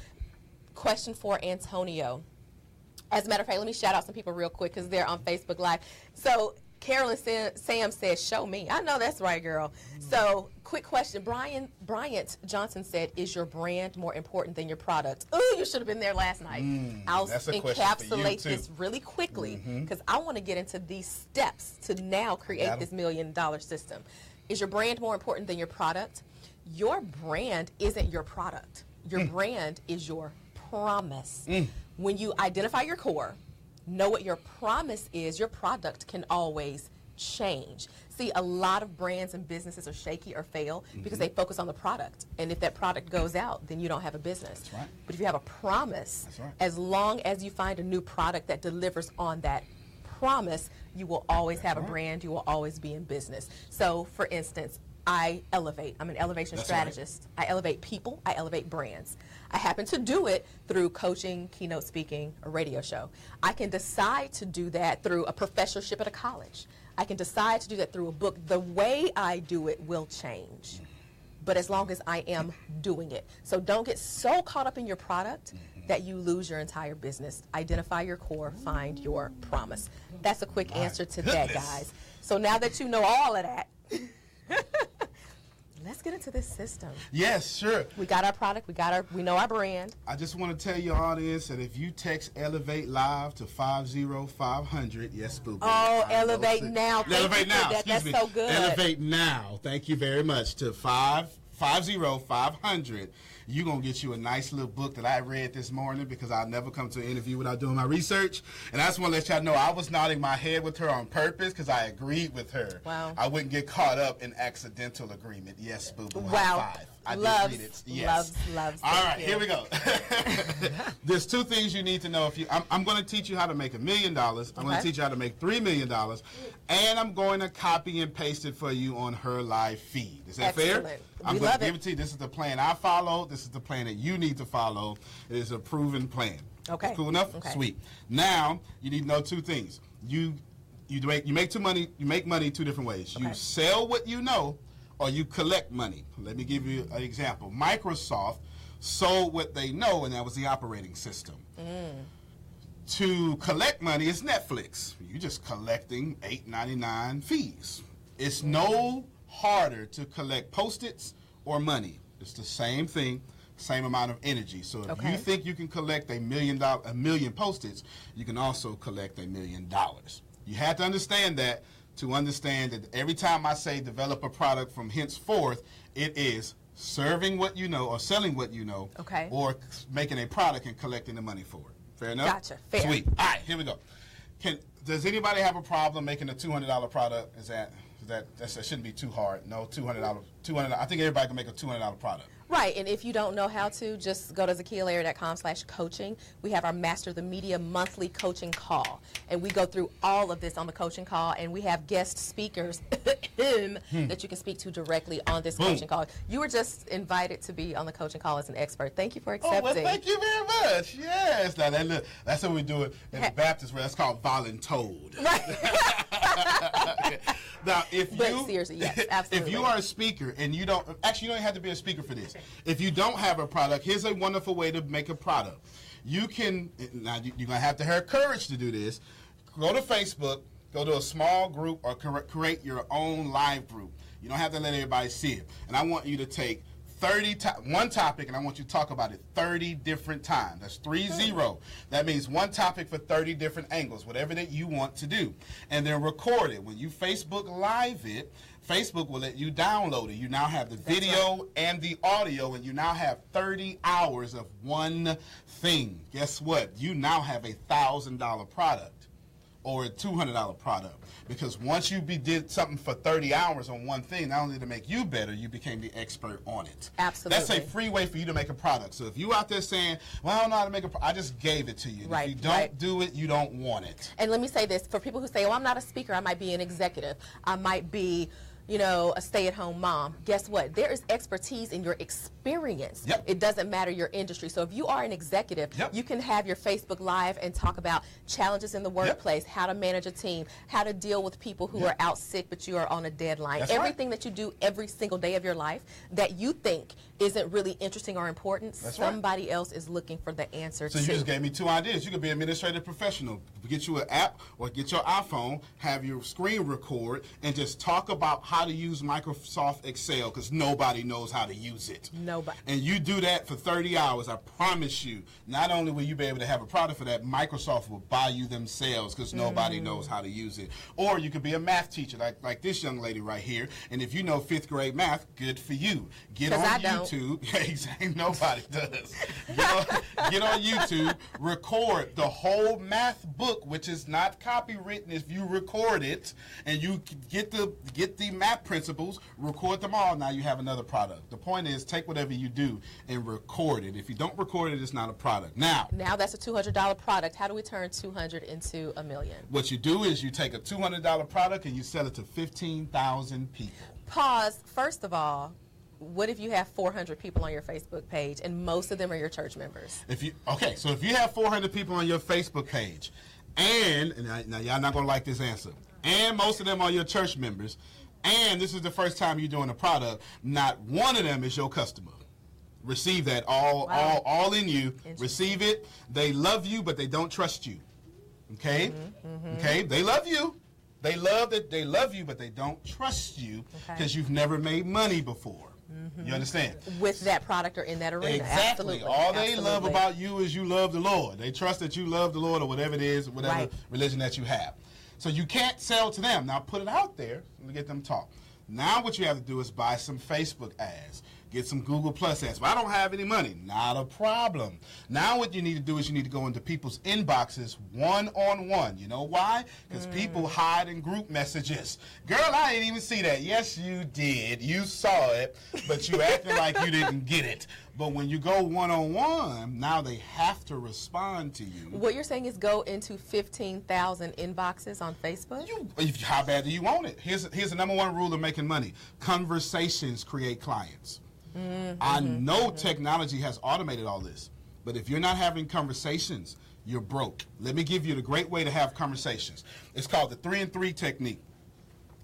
question for Antonio. As a matter of fact, let me shout out some people real quick because they're on Facebook Live. So Carolyn Sam says, show me. I know that's right, girl. So quick question. Bryant Johnson said, is your brand more important than your product? Ooh, you should have been there last night. I'll encapsulate this really quickly because I want to get into these steps to now create this $1 million system. Is your brand more important than your product? Your brand isn't your product. Your brand is your promise. When you identify your core, know what your promise is, your product can always change. See, a lot of brands and businesses are shaky or fail because they focus on the product. And if that product goes out, then you don't have a business. That's right. But if you have a promise, as long as you find a new product that delivers on that promise, you will always have a brand, you will always be in business. So, for instance, I elevate. I'm an elevation strategist. I elevate people, I elevate brands. I happen to do it through coaching, keynote speaking, a radio show. I can decide to do that through a professorship at a college. I can decide to do that through a book. The way I do it will change, but as long as I am doing it. So don't get so caught up in your product that you lose your entire business. Identify your core, find your promise. That's a quick answer to that, guys. So now that you know all of that, let's get into this system. Yes, sure. We got our product, we know our brand. I just want to tell your audience that if you text Elevate Live to 50500, yes, boo. Oh, Elevate Now. Elevate Now. That's so good. Elevate Now. Thank you very much. To 50500. You're going to get you a nice little book that I read this morning because I'll never come to an interview without doing my research. And I just want to let y'all know I was nodding my head with her on purpose because I agreed with her. Wow. I wouldn't get caught up in accidental agreement. Yes, boo-boo. Wow. High five. I loves, did read it. Yes. Loves. All right, here we go. There's two things you need to know. I'm going to teach you how to make $1 million. I'm going to teach you how to make $3 million. And I'm going to copy and paste it for you on her live feed. Is that fair? I'm going to give it to you. This is the plan I follow. This is the plan that you need to follow. It is a proven plan. Okay. Cool enough? Okay. Sweet. Now, you need to know two things. You make money two different ways. Okay. You sell what you know, or you collect money. Let me give you an example. Microsoft sold what they know, and that was the operating system. To collect money is Netflix. You're just collecting $8.99 fees. It's no harder to collect Post-its or money. It's the same thing, same amount of energy. So if you think you can collect a million Post-its, you can also collect $1 million. You have to understand that to understand that every time I say develop a product from henceforth, it is serving what you know or selling what you know, or making a product and collecting the money for it. Fair enough? Gotcha. Fair. Sweet. All right, here we go. Does anybody have a problem making a $200 product? That shouldn't be too hard. No, $200. I think everybody can make a $200 product. Right, and if you don't know how to, just go to ZakiyaLarry.com/coaching. We have our Master the Media monthly coaching call, and we go through all of this on the coaching call, and we have guest speakers that you can speep to directly on this coaching call. You were just invited to be on the coaching call as an expert. Thank you for accepting. Oh, well, thank you very much. Yes. Now, that's how we do it in the Baptist way. That's called voluntold. Right. Now, seriously, yes, absolutely. If you are a speaker and you don't even have to be a speaker for this. If you don't have a product, here's a wonderful way to make a product. You can, now you're going to have to have courage to do this. Go to Facebook, go to a small group, or create your own live group. You don't have to let everybody see it. And I want you to take one topic, and I want you to talk about it 30 different times. That's 30. That means one topic for 30 different angles, whatever that you want to do. And then record it. When you Facebook Live it, Facebook will let you download it. You now have the video and the audio, and you now have 30 hours of one thing. Guess what? You now have a $1,000 product or a $200 product. Because once you did something for 30 hours on one thing, not only to make you better, you became the expert on it. Absolutely. That's a free way for you to make a product. So if you out there saying, well, I don't know how to make a product, I just gave it to you. Right, if you don't do it, you don't want it. And let me say this, for people who say, oh, I'm not a speaker, I might be an executive, I might be, you know, a stay-at-home mom. Guess what? There is expertise in your experience. Yep. It doesn't matter your industry. So if you are an executive, you can have your Facebook Live and talk about challenges in the workplace, how to manage a team, how to deal with people who are out sick but you are on a deadline. That's Everything that you do every single day of your life that you think isn't really interesting or important, somebody else is looking for the answer to. So you just gave me 2 ideas. You could be an administrative professional. Get you an app or get your iPhone, have your screen record, and just talk about how to use Microsoft Excel, because nobody knows how to use it. Nobody. And you do that for 30 hours, I promise you, not only will you be able to have a product for that, Microsoft will buy you themselves because nobody knows how to use it. Or you could be a math teacher like this young lady right here, and if you know 5th grade math, good for you. Get on YouTube. Exactly, nobody does. Get on YouTube, record the whole math book, which is not copywritten if you record it, and you get the math principles, record them all. Now you have another product. The point is, take whatever you do and record it. If you don't record it, it's not a product. Now that's a $200 product. How do we turn 200 into $1 million? What you do is you take a $200 product and you sell it to 15,000 people. Pause. First of all, what if you have 400 people on your Facebook page and most of them are your church members? So if you have 400 people on your Facebook page, and now y'all not gonna like this answer, and most of them are your church members, and this is the first time you're doing a product, not one of them is your customer. Receive that all in you. Receive it. They love you, but they don't trust you. Okay? Okay? They love you. They love you, but they don't trust you because you've never made money before. You understand? With that product or in that arena. Exactly. Absolutely. All they love about you is you love the Lord. They trust that you love the Lord or whatever it is, whatever religion that you have. So you can't sell to them. Now put it out there and get them talk. Now what you have to do is buy some Facebook ads. Get some Google Plus ads. But I don't have any money. Not a problem. Now what you need to do is you need to go into people's inboxes one-on-one. You know why? Because people hide in group messages. Girl, I didn't even see that. Yes, you did. You saw it, but you acted like you didn't get it. But when you go one-on-one, now they have to respond to you. What you're saying is go into 15,000 inboxes on Facebook? How bad do you want it? Here's the #1 rule of making money. Conversations create clients. I know technology has automated all this, but if you're not having conversations, you're broke. Let me give you the great way to have conversations. It's called the 3 and 3 technique.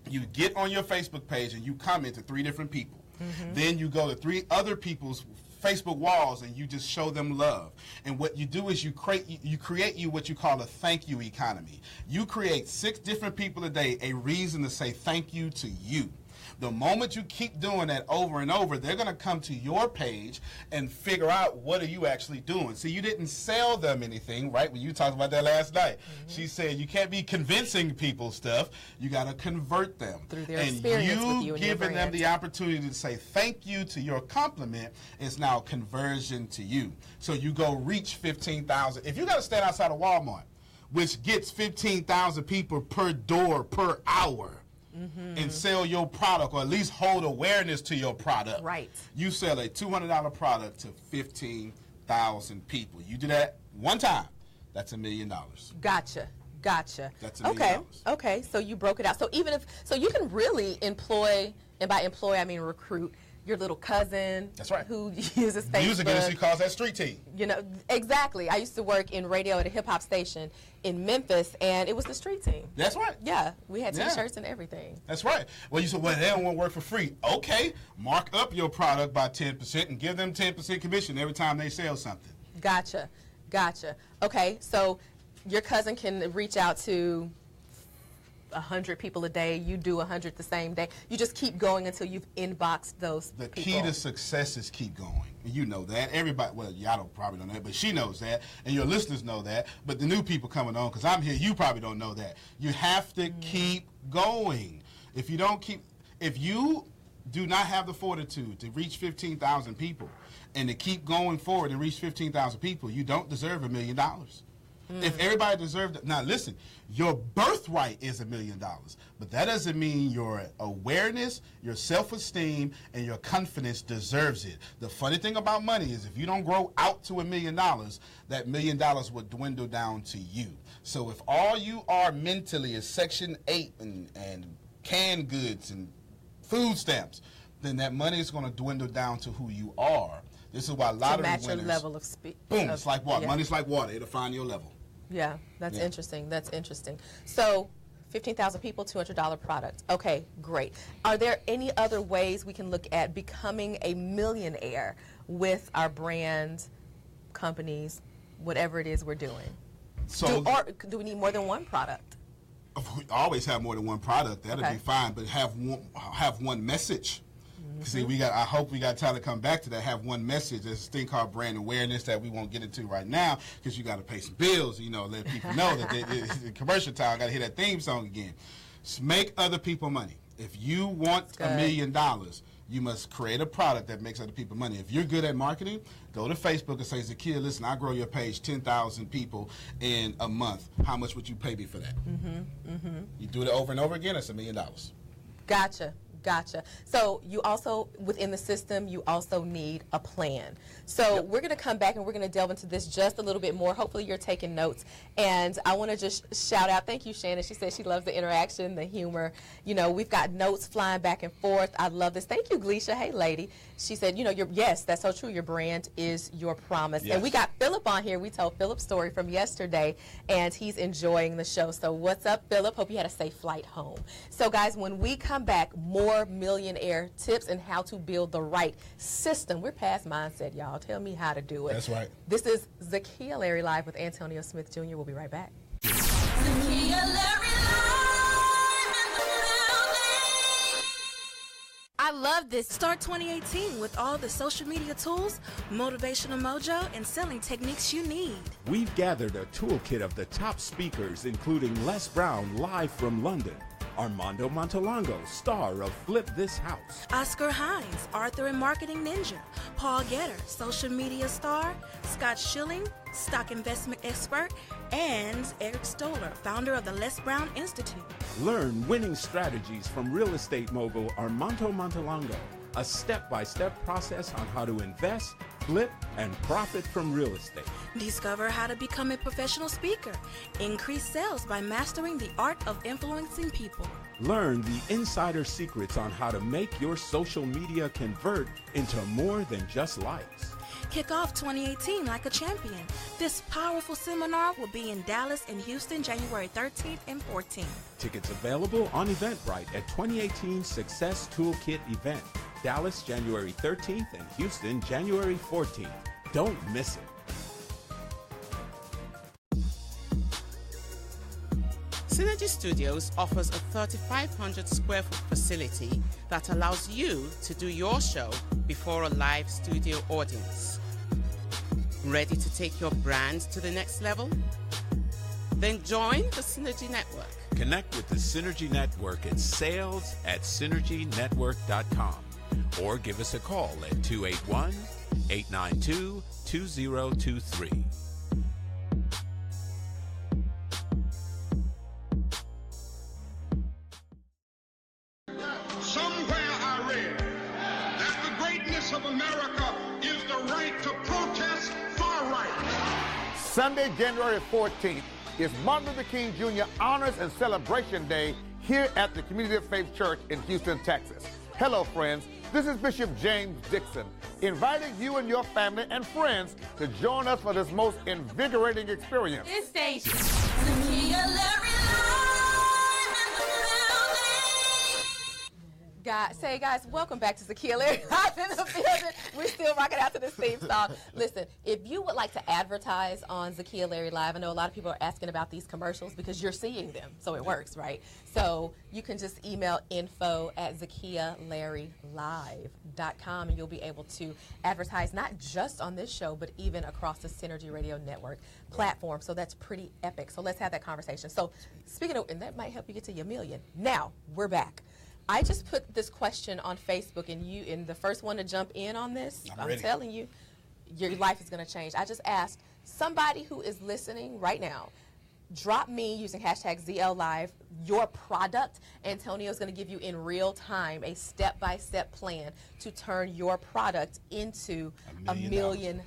You get on your Facebook page and you comment to 3 different people. Then you go to 3 other people's Facebook walls and you just show them love. And what you do is you create what you call a thank you economy. You create 6 different people a day a reason to say thank you to you. The moment you keep doing that over and over, they're going to come to your page and figure out what are you actually doing. See, you didn't sell them anything, right? When you talked about that last night. She said you can't be convincing people stuff. You got to convert them. Through their experience with you and your giving them the opportunity to say thank you to your compliment is now conversion to you. So you go reach 15,000. If you got to stand outside of Walmart, which gets 15,000 people per door per hour, and sell your product, or at least hold awareness to your product. Right. You sell a $200 product to 15,000 people. You do that one time, that's $1 million. Gotcha. That's $1 million. Okay. So you broke it out. So so you can really employ, and by employ I mean recruit, your little cousin. That's right. Who uses Facebook. Music industry calls that street team. You know, exactly. I used to work in radio at a hip hop station in Memphis, and it was the street team. That's right. Yeah, we had T-shirts and everything. That's right. Well, you said, well, they don't want to work for free. Okay, mark up your product by 10% and give them 10% commission every time they sell something. Gotcha. Okay, so your cousin can reach out to 100 people a day, you do 100 the same day. You just keep going until you've inboxed those The people. key to success is keep going. And you know that. Everybody, well, y'all don't probably know that, but she knows that, and your listeners know that. But the new people coming on, because I'm here, you probably don't know that. You have to keep going. If you do not have the fortitude to reach 15,000 people and to keep going forward and reach 15,000 people, you don't deserve $1 million. If everybody deserved it, now listen, your birthright is $1 million, but that doesn't mean your awareness, your self-esteem, and your confidence deserves it. The funny thing about money is if you don't grow out to $1 million, that $1 million will dwindle down to you. So if all you are mentally is Section 8 and canned goods and food stamps, then that money is going to dwindle down to who you are. This is why a lot of match winners, your level of speed. Boom, it's like water. Yeah. Money's like water. It'll find your level. Yeah, that's interesting. That's interesting. So 15,000 people, $200 product. Okay, great. Are there any other ways we can look at becoming a millionaire with our brand, companies, whatever it is we're doing? So, do we need more than one product? We always have more than one product. That'll be fine, but have one message. See, I hope we got time to come back to that. Have one message. There's a thing called brand awareness that we won't get into right now because you got to pay some bills. You know, let people know that it's commercial time. Got to hear that theme song again. Make other people money. If you want $1 million, you must create a product that makes other people money. If you're good at marketing, go to Facebook and say, Zakiya, listen, I grow your page 10,000 people in a month. How much would you pay me for that? You do it over and over again, that's $1 million. Gotcha. So you also, within the system, you also need a plan. So we're going to come back and we're going to delve into this just a little bit more. Hopefully you're taking notes. And I want to just shout out, thank you, Shannon. She said she loves the interaction, the humor. You know, we've got notes flying back and forth. I love this. Thank you, Gleisha. Hey, lady. She said, you know, yes, that's so true. Your brand is your promise. Yes. And we got Philip on here. We told Philip's story from yesterday, and he's enjoying the show. So what's up, Philip? Hope you had a safe flight home. So, guys, when we come back, more millionaire tips and how to build the right system. We're past mindset, y'all. Tell me how to do it. That's right. This is Zakiya Larry Live with Antonio Smith Jr. We'll be right back. Zakiya Larry I love this. Start 2018 with all the social media tools, motivational mojo, and selling techniques you need. We've gathered a toolkit of the top speakers, including Les Brown live from London, Armando Montalongo, star of Flip This House, Oscar Hines, author and marketing ninja, Paul Getter, social media star, Scott Schilling, stock investment expert, and Eric Stoller, founder of the Les Brown Institute. Learn winning strategies from real estate mogul Armando Montalongo, a step-by-step process on how to invest, flip, and profit from real estate. Discover how to become a professional speaker. Increase sales by mastering the art of influencing people. Learn the insider secrets on how to make your social media convert into more than just likes. Kick off 2018 like a champion. This powerful seminar will be in Dallas and Houston, January 13th and 14th. Tickets available on Eventbrite at 2018 Success Toolkit event. Dallas, January 13th, and Houston, January 14th. Don't miss it. Synergy Studios offers a 3,500 square foot facility that allows you to do your show before a live studio audience. Ready to take your brand to the next level? Then join the Synergy Network. Connect with the Synergy Network at sales@synergynetwork.com or give us a call at 281-892-2023. Somewhere I read that the greatness of America is the right to protest far right. Sunday, January 14th is Martin Luther King Jr. Honors and Celebration Day here at the Community of Faith Church in Houston, Texas. Hello, friends. This is Bishop James Dixon, inviting you and your family and friends to join us for this most invigorating experience. This station. Zakiya Larry. Say, guys, welcome back to Zakiya Larry Live in the building. We're still rocking out to this theme song. Listen, if you would like to advertise on Zakiya Larry Live, I know a lot of people are asking about these commercials because you're seeing them, so it works, right? So you can just email info@ZakiyaLarryLive.com, and you'll be able to advertise not just on this show, but even across the Synergy Radio Network platform. So that's pretty epic. So let's have that conversation. So speaking of, and that might help you get to your million. Now, we're back. I just put this question on Facebook, and the first one to jump in on this, I'm telling you, your life is going to change. I just asked somebody who is listening right now, drop me using hashtag ZLLive your product. Antonio's going to give you in real time a step-by-step plan to turn your product into $1 million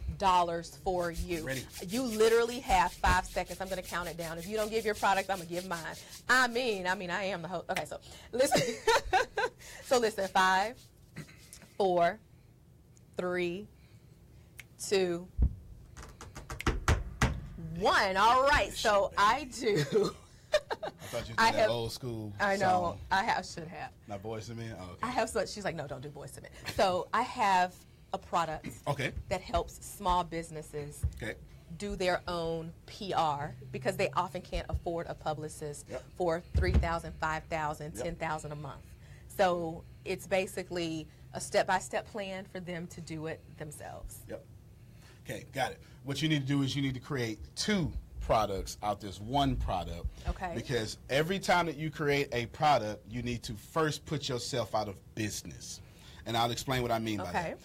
for you. Ready. You literally have 5 seconds. I'm going to count it down. If you don't give your product, I'm going to give mine. I mean, I am the host. Okay, so listen. So listen, 5, 4, 3, 2, 1. All right, so I do. I thought you did that old school I know. song. Should have. Not Boys to Men? Oh, okay. I have so she's like, no, don't do Boys to Men. So I have a product that helps small businesses do their own PR because they often can't afford a publicist for $3,000, $5,000, $10,000 a month. So it's basically a step-by-step plan for them to do it themselves. Yep. Okay, got it. What you need to do is you need to create 2 products out this one product. Okay. Because every time that you create a product, you need to first put yourself out of business. And I'll explain what I mean by that.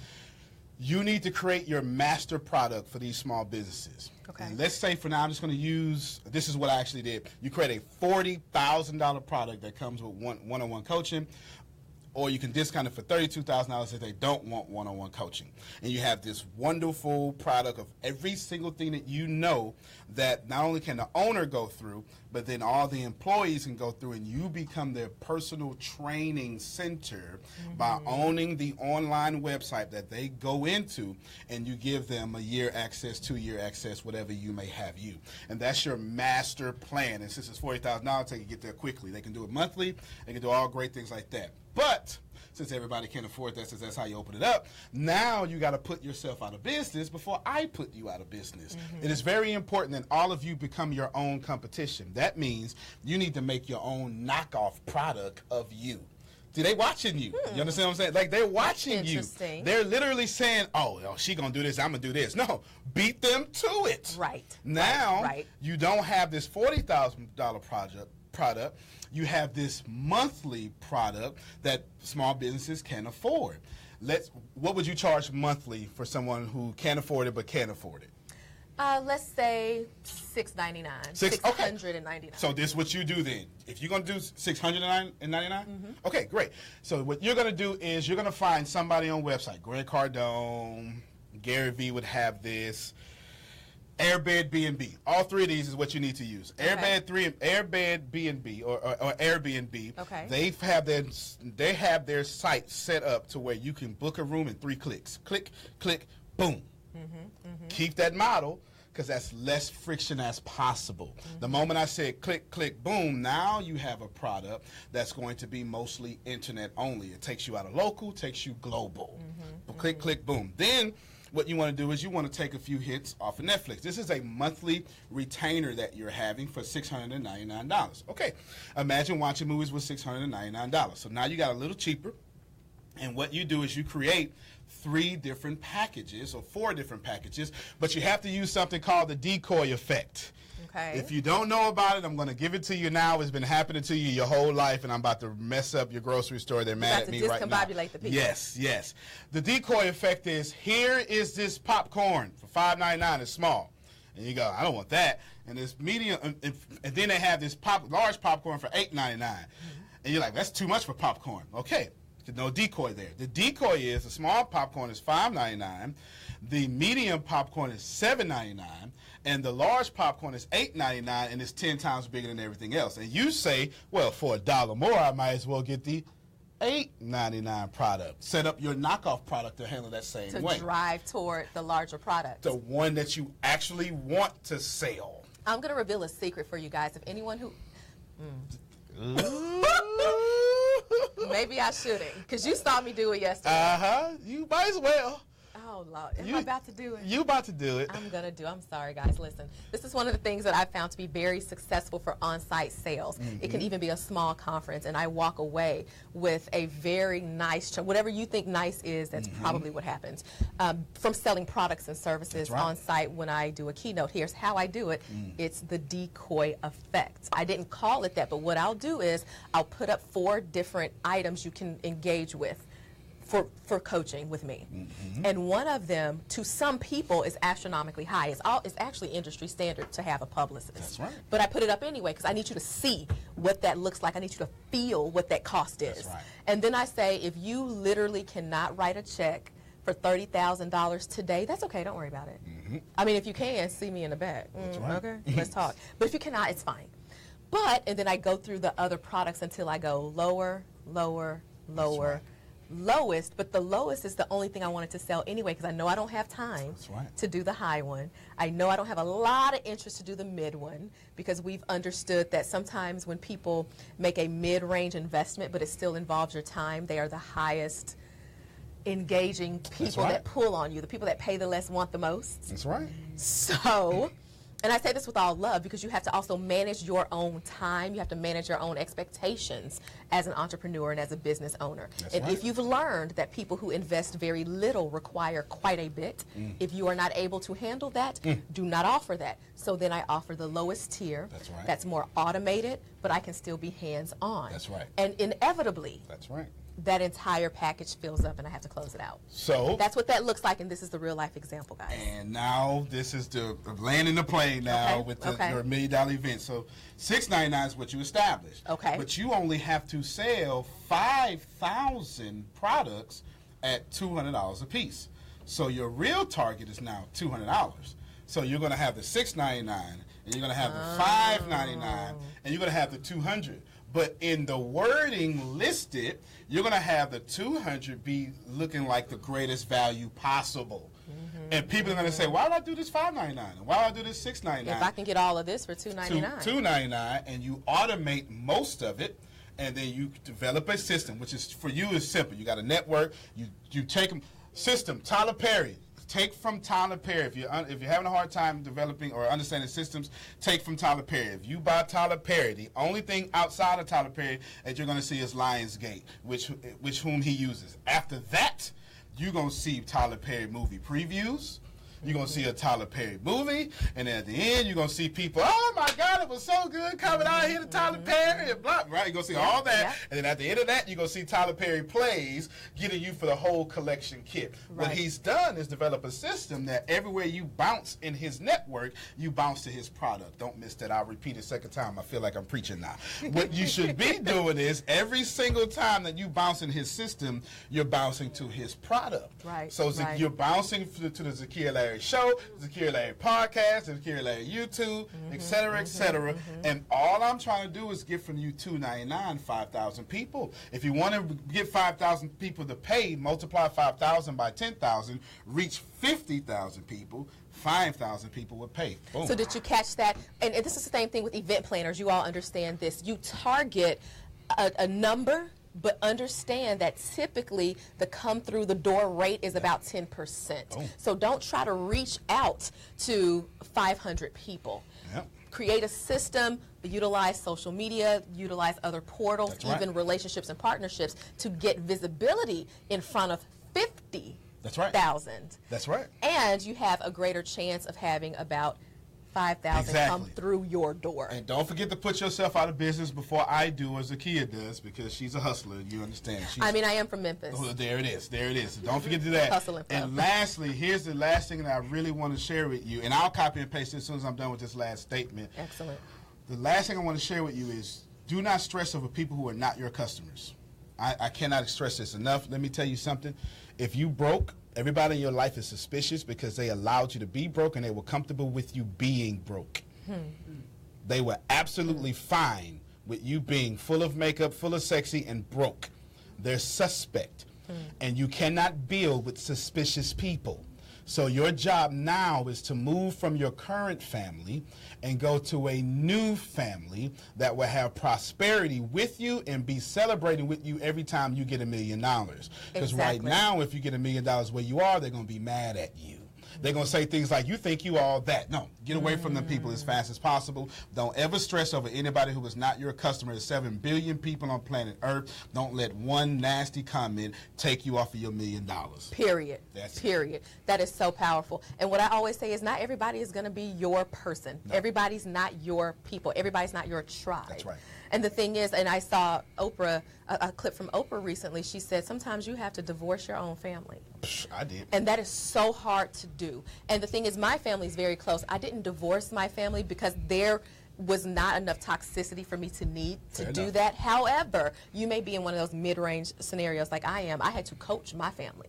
You need to create your master product for these small businesses. Okay. And let's say for now, I'm just going to use, this is what I actually did. You create a $40,000 product that comes with one-on-one coaching, or you can discount it for $32,000 if they don't want one-on-one coaching. And you have this wonderful product of every single thing that you know that not only can the owner go through, but then all the employees can go through, and you become their personal training center by owning the online website that they go into, and you give them a year access, 2-year access, whatever you may have you. And that's your master plan. And since it's $40,000, they can get there quickly. They can do it monthly. They can do all great things like that. But since everybody can't afford that, since that's how you open it up, now you got to put yourself out of business before I put you out of business. It is very important that all of you become your own competition. That means you need to make your own knockoff product of you. See, they watching you. You understand what I'm saying? Like, they're watching you. They're literally saying, oh, she going to do this, I'm going to do this. No, beat them to it. Right. Now, you don't have this $40,000 product. You have this monthly product that small businesses can afford. What would you charge monthly for someone who can't afford it but can afford it? Let's say $6.99. $699. So this is what you do then. If you're going to do $699, okay, great. So what you're going to do is you're going to find somebody on website. Greg Cardone, Gary Vee would have this. Airbnb. All 3 of these is what you need to use. Airbnb or Airbnb. Okay. They have their site set up to where you can book a room in 3 clicks. Click, click, boom. Keep that model because that's less friction as possible. The moment I said click, click, boom, now you have a product that's going to be mostly internet only. It takes you out of local, takes you global. Click, click, boom. Then what you want to do is you want to take a few hits off of Netflix. This is a monthly retainer that you're having for $699. Okay, imagine watching movies with $699. So now you got a little cheaper, and what you do is you create 3 different packages or 4 different packages, but you have to use something called the decoy effect. Okay. If you don't know about it, I'm going to give it to you now. It's been happening to you your whole life, and I'm about to mess up your grocery store. They're mad at me right now. Discombobulate the people. Yes, yes. The decoy effect is, here is this popcorn for $5.99. It's small. And you go, I don't want that. And this medium, and then they have this large popcorn for $8.99. And you're like, that's too much for popcorn. Okay. No decoy there. The decoy is the small popcorn is $5.99, the medium popcorn is $7.99, and the large popcorn is $8.99, and it's 10 times bigger than everything else. And you say, well, for $1 more, I might as well get the $8.99 product. Set up your knockoff product to handle that same way. To drive toward the larger product. The one that you actually want to sell. I'm going to reveal a secret for you guys. If anyone who... Maybe I shouldn't, because you saw me do it yesterday. You might as well. Oh, Lord. Am I about to do it? You about to do it. I'm going to do it. I'm sorry, guys. Listen, this is one of the things that I found to be very successful for on-site sales. It can even be a small conference, and I walk away with a very nice, whatever you think nice is, that's probably what happens. From selling products and services on-site when I do a keynote. Here's how I do it. It's the decoy effect. I didn't call it that, but what I'll do is I'll put up 4 different items you can engage with for coaching with me. And one of them, to some people, is astronomically high. It's actually industry standard to have a publicist. That's right. But I put it up anyway because I need you to see what that looks like. I need you to feel what that cost is. That's right. And then I say, if you literally cannot write a check for $30,000 today, that's okay. Don't worry about it. I mean, if you can, see me in the back. That's right. Okay, let's talk. But if you cannot, it's fine. But, and then I go through the other products until I go lower, lower, lower, lowest, but the lowest is the only thing I wanted to sell anyway because I know I don't have time to do the high one. I know I don't have a lot of interest to do the mid one because we've understood that sometimes when people make a mid-range investment but it still involves your time, they are the highest engaging people that pull on you. The people that pay the less want the most. That's right. So, and I say this with all love because you have to also manage your own time. You have to manage your own expectations as an entrepreneur and as a business owner. And if you've learned that people who invest very little require quite a bit, if you are not able to handle that, do not offer that. So then I offer the lowest tier. That's more automated, but I can still be hands-on. That's right. And inevitably, That's that entire package fills up and I have to close it out. So that's what that looks like, and this is the real life example, guys. And now this is the landing the plane now with your $1 million event. So $699 is what you established. But you only have to sell 5,000 products at $200 a piece. So your real target is now $200. So you're going to have the $699, and you're going to have the $599, and you're going to have the $200. But in the wording listed, you're going to have the 200 be looking like the greatest value possible. And people are going to say, why would I do this $599? Why would I do this $699? If I can get all of this for $299. $299, and you automate most of it, and then you develop a system, which is, for you, is simple. You got a network. You take them. System, Tyler Perry. Take from Tyler Perry. If you're having a hard time developing or understanding systems, take from Tyler Perry. If you buy Tyler Perry, the only thing outside of Tyler Perry that you're going to see is Lionsgate, which whom he uses. After that, you're going to see Tyler Perry movie previews. You're going to see a Tyler Perry movie, and then at the end, you're going to see people, oh, my God, it was so good coming out here to Tyler Perry, and blah, right? You're going to see all that, and then at the end of that, you're going to see Tyler Perry plays, getting you for the whole collection kit. What he's done is develop a system that everywhere you bounce in his network, you bounce to his product. Don't miss that. I'll repeat it a second time. I feel like I'm preaching now. What you should be doing is every single time that you bounce in his system, you're bouncing to his product. So you're bouncing to the Zakiya Larry show, Zakiya Larry podcast, Zakiya Larry YouTube, etc., etc. And all I'm trying to do is get from you $299 5,000 people. If you want to get 5,000 people to pay, multiply 5,000 by 10,000, reach 50,000 people. 5,000 people would pay. Boom. So did you catch that? And this is the same thing with event planners. You all understand this. You target a number, but understand that typically the come through the door rate is about 10%. So don't try to reach out to 500 people. Create a system, utilize social media, utilize other portals, even relationships and partnerships to get visibility in front of 50,000. That's right. And you have a greater chance of having about 5,000 come through your door. And don't forget to put yourself out of business before I do or Zakiya does, because she's a hustler. You understand? I mean, I am from Memphis. Oh, there it is. There it is. So don't forget to do that. Hustling. And lastly, here's the last thing that I really want to share with you, and I'll copy and paste it as soon as I'm done with this last statement. Excellent. The last thing I want to share with you is do not stress over people who are not your customers. I cannot stress this enough. Let me tell you something. If you broke, everybody in your life is suspicious because they allowed you to be broke and they were comfortable with you being broke. They were absolutely fine with you being full of makeup, full of sexy, and broke. They're suspect. And you cannot build with suspicious people. So your job now is to move from your current family and go to a new family that will have prosperity with you and be celebrating with you every time you get $1 million. Because right now, if you get $1 million where you are, they're going to be mad at you. They're going to say things like, you think you all that. No, get away from them people as fast as possible. Don't ever stress over anybody who is not your customer. There's 7 billion people on planet Earth. Don't let one nasty comment take you off of your $1 million. Period. That's Period. That is so powerful. And what I always say is not everybody is going to be your person. No. Everybody's not your people. Everybody's not your tribe. That's right. And the thing is, and I saw Oprah, a clip from Oprah recently, she said sometimes you have to divorce your own family. I did. And that is so hard to do. And the thing is, my family is very close. I didn't divorce my family because there was not enough toxicity for me to need to do that. However, you may be in one of those mid-range scenarios like I am. I had to coach my family.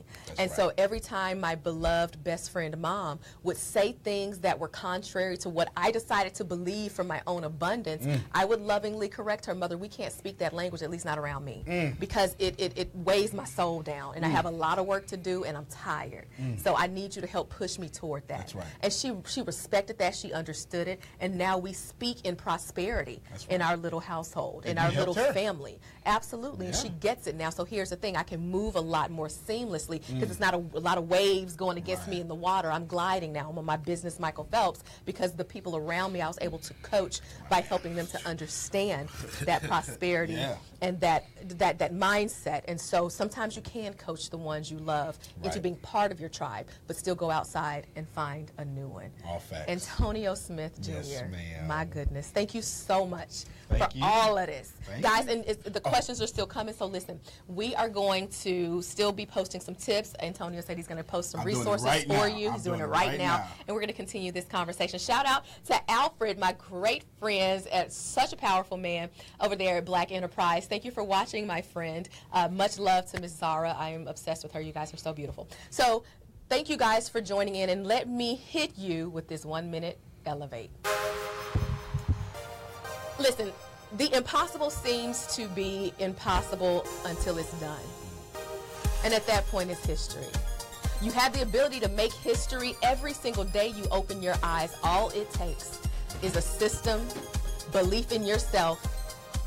So every time my beloved best friend mom would say things that were contrary to what I decided to believe from my own abundance, I would lovingly correct her, mother, we can't speak that language, at least not around me, because it weighs my soul down, and I have a lot of work to do, and I'm tired. So I need you to help push me toward that. That's right. And she respected that, she understood it, and now we speak in prosperity in our little household, in our little family. Absolutely, and she gets it now. So here's the thing, I can move a lot more seamlessly because it's not a lot of waves going against me in the water. I'm gliding now. I'm on my business Michael Phelps because the people around me I was able to coach by helping them to understand that prosperity and that mindset. And so sometimes you can coach the ones you love into being part of your tribe, but still go outside and find a new one. All facts. Antonio Smith Jr. Yes, ma'am. My goodness. Thank you so much for all of this. Guys, and the questions are still coming, so listen, we are going to still be posting some tips. Antonio said he's going to post some resources for you. He's doing it right now. And we're going to continue this conversation. Shout out to Alfred, my great friends, such a powerful man over there at Black Enterprise. Thank you for watching, my friend. Much love to Miss Zara. I am obsessed with her. You guys are so beautiful. So thank you guys for joining in, and let me hit you with this 1-minute elevate. Listen, the impossible seems to be impossible until it's done. And at that point, it's history. You have the ability to make history every single day you open your eyes. All it takes is a system, belief in yourself,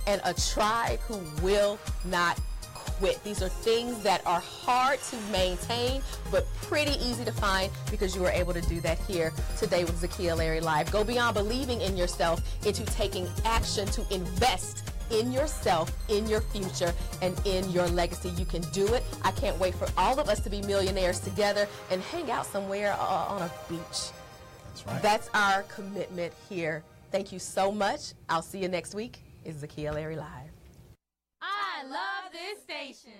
and a tribe who will not quit. These are things that are hard to maintain, but pretty easy to find because you were able to do that here today with Zakiya Larry Live. Go beyond believing in yourself into taking action to invest in yourself, in your future, and in your legacy. You can do it. I can't wait for all of us to be millionaires together and hang out somewhere on a beach. That's right. That's our commitment here. Thank you so much. I'll see you next week. It's Zakiya Larry Live. I love this station.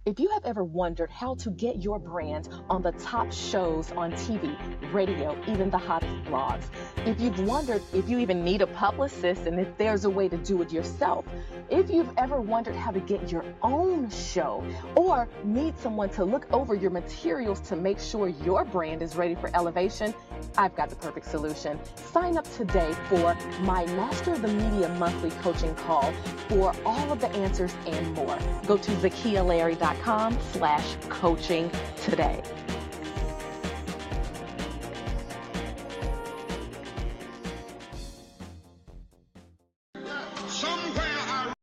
If you have ever wondered how to get your brand on the top shows on TV, radio, even the hottest blogs, if you've wondered if you even need a publicist and if there's a way to do it yourself, if you've ever wondered how to get your own show or need someone to look over your materials to make sure your brand is ready for elevation, I've got the perfect solution. Sign up today for my Master of the Media monthly coaching call for all of the answers and more. Go to ZakiyaLarry.com/coaching today.